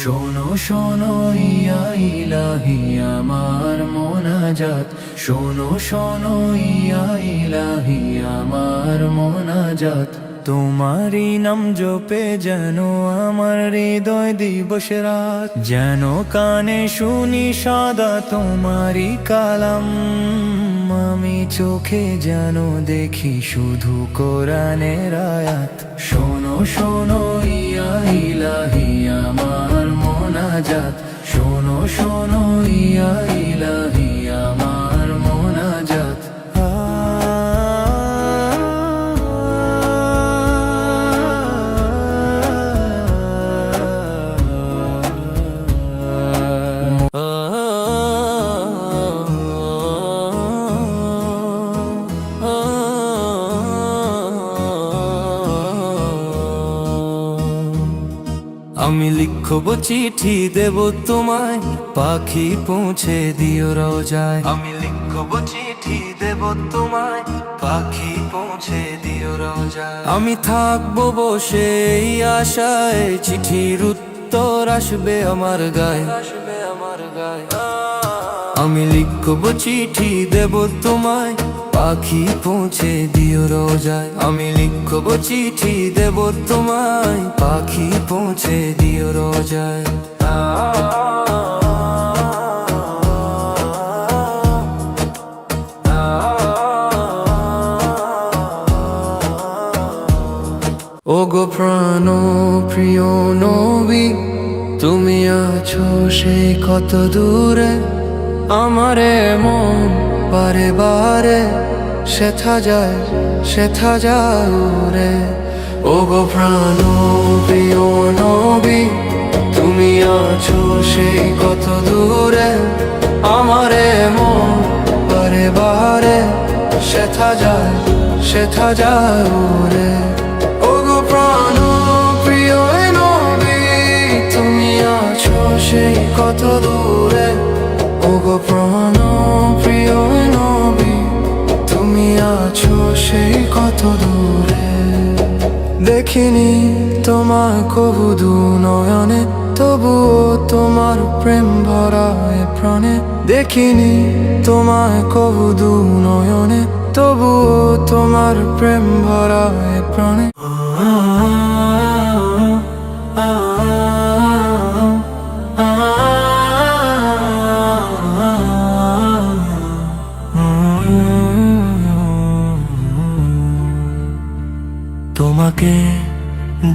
শোনো শোনো ইয়া ইলাহি আমার মোনাজাত, শোনো শোনো ইয়া ইলাহি আমার মোনাজাত। তোমারই নাম জপে যেন আমার হৃদয় দিবস রাত, যেন কানে শুনি সদা তোমারই কালাম। আমি চোখে যেন দেখি শুধু কোরআনের আয়াত। শোনো শোনো ইয়া ইলাহি আমার মোনাজাত, শোনো শোনো ইয়া ইলাহি আমার মোনাজাত। আমি লিখব চিঠি দেব তোমায়, পাখি পৌঁছে দিও রোজায়। আমি লিখব চিঠি দেব তোমায়, পাখি পৌঁছে দিও রোজায়। আমি থাকবো বসে এই আশায়, চিঠির উত্তর আসবে আমার গায়ে, আসবে আমার গায়ে। আমি লিখব চিঠি দেব তোমায়, পাখি পৌঁছে দিও রোজায়। আমি লিখব চিঠি দেব তোমায়, পাখি পৌঁছে দিও রোজায়। ওগো প্রাণ প্রিয় নবী, তুমি আছো সে কত দূরে। আমারে মন বারে বারে সেথা যায়, সেথা যায় রে। ওগো প্রাণ প্রিয় নবী, তুমি আছো সেই কত দূরে। আমারে মন বারে বারে সেথা যায়, সেথা যায় রে। ওগো প্রাণ প্রিয় নবী, তুমি আছো সেই কত দূরে। ওগো প্রাণ প্রিয় নবী, তুমি আছো সেই কত দূরে। দেখিনি তোমার কবু দু নয়নে, তবুও তোমার প্রেম ভরা এ প্রাণে। দেখিনি তোমায় কবু দু নয়নে, তবুও তোমার প্রেম ভরা এ প্রাণে। তোমাকে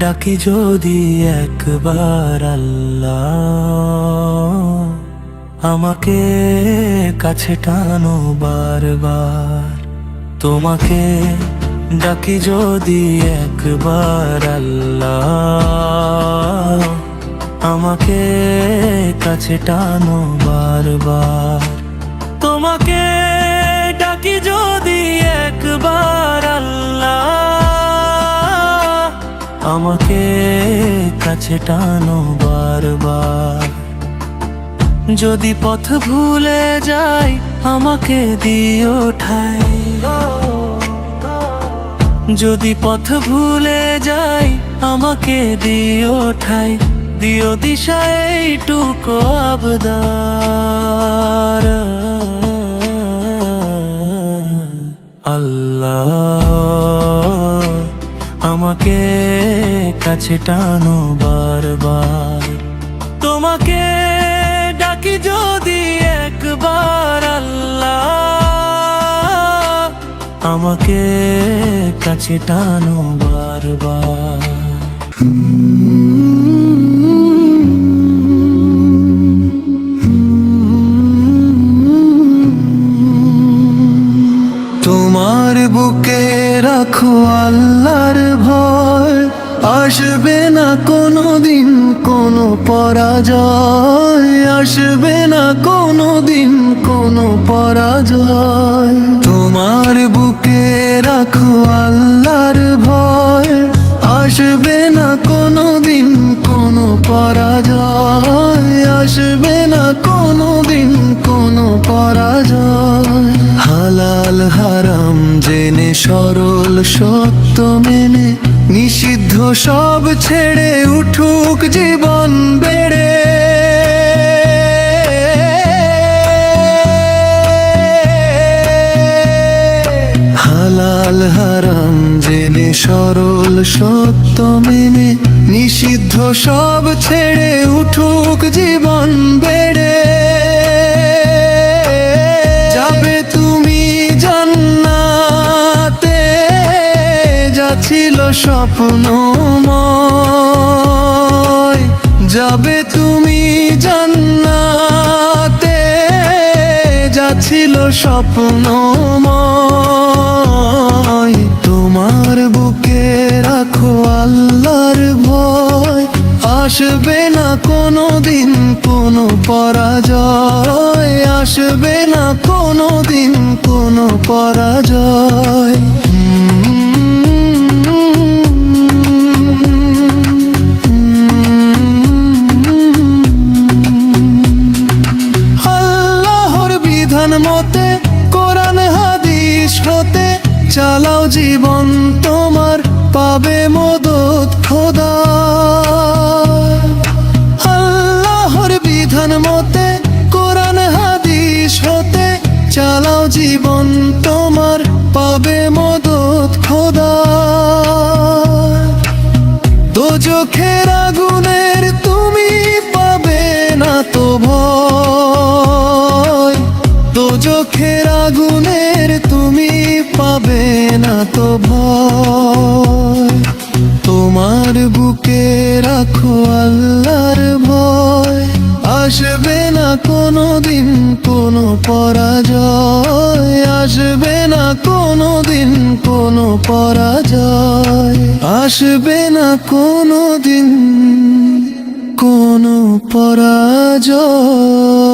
ডাকি যদি একবার আল্লাহ, আমাকে কাছে টানো বারবার। তোমাকে ডাকি যদি একবার আল্লাহ, আমাকে কাছে টানো বারবার। তোমাকে ডাকি যদি একবার আল্লাহ, আমাকে কাছে টানো বারবার। যদি পথ ভুলে যাই আমাকে দিও ঠাই, যদি পথ ভুলে যাই আমাকে দিও ঠাই। দিও দিশা এইটুকু আবদার। আল্লাহ আমাকে কাছে টানো বারবার। তোমাকে ডাকি যদি একবার আল্লাহ, আমাকে কাছে টানো বারবার। তোমার বুকে রাখো আল্লাহর ভয়, আসবে না কোনো দিন কোনো পরাজয়, আসবে না কোনো দিন কোনো পরাজয়। তোমার বুকে রাখো আল্লাহর ভয়, আসবে না কোনো দিন কোনো পরাজয়, আসবে না কোনো দিন কোনো পরাজয়। হালাল হারাম জেনে সরল সত্য মেনে নিষিদ্ধ সব ছেড়ে উঠুক জীবন বেড়ে। হালাল হারাম জেনে সরল সত্য মেনে নিষিদ্ধ সব ছেড়ে উঠুক জীবন বেড়ে। যাবে তুমি জান্নাতে যা ছিল স্বপ্নময়, যাবে তুমি জান্নাতে যা ছিল স্বপ্নময়। তোমার বুকে রাখো আল্লাহর ভয়, আসবে না কোনো দিন কোনো পরাজয়, আসবে না কোনো দিন কোনো পরাজয়। আল্লাহর বিধান মতে কোরআন হাদিস হতে চালাও জীবন তোমার, পাবে মদত খোদা। আল্লাহর বিধান মতে কোরআন হাদিস হতে চালাও জীবন তোমার, পাবে মদত খোদা। দোজখের আগুনের তুমি পাবে না তো ভয়, দোজখের আগুনের তুমি পাবে না তো ভয়। তোমার বুকে রাখো আল্লাহর ভয়, আসবে না কোনো দিন কোনো পরাজয়, আসবে না কোনো দিন কোনো পরাজয়, আসবে না কোনো দিন কোনো পরাজয়।